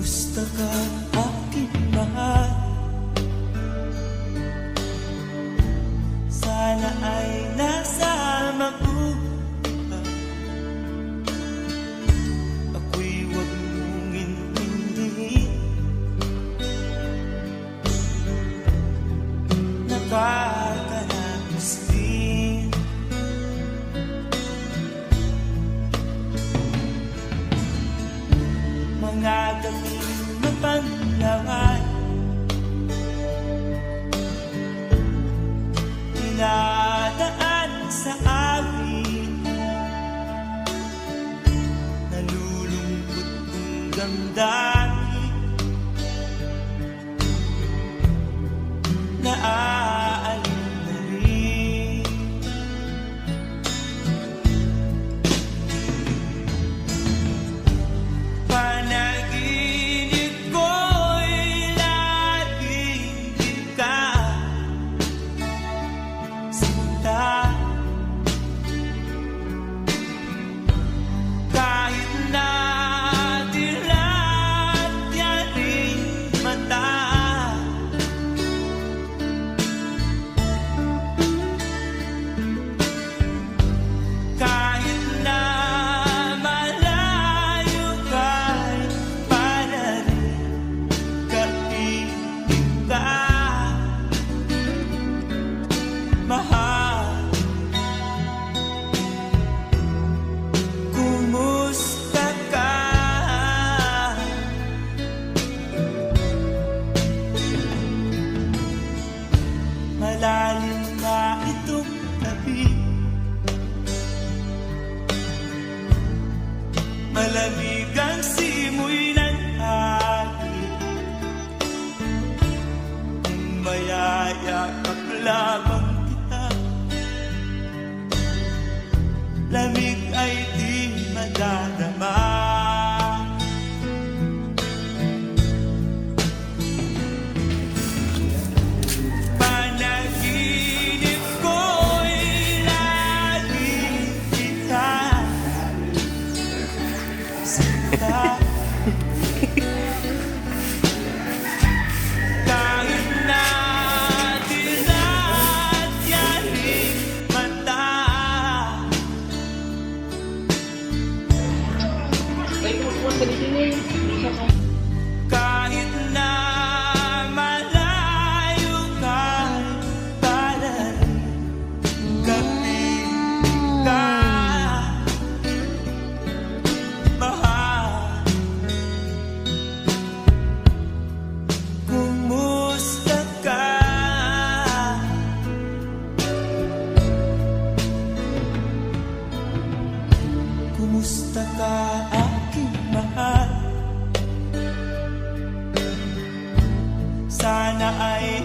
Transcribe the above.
Kumusta ka, aking mahal? Sana ay nasa mabuti ka. Ako'y huwag mong intindihin. Nakakaraos din. Mga gabing mapanlangan, dinadaan sa amin. Nalulungkot kong damdamin, naaalala na rin. Panaginip ko'y laging ikaw sinta. Kahit na dilat yaring mata, kahit na malayo ka'y para rin kapiling ka, mahal. Kumusta ka? Malalim na itong tabi, malamig ang simoy ng hangin. Kung mayayakap lamang kita, lamig ay di madadama. Panaginip ko'y laging kita sinta. Kahit na dilat yaring mata, kahit na malayo ka'y para rin kapiling ka, mahal. Kumusta ka? Kumusta ka, aking mahal? Sana ay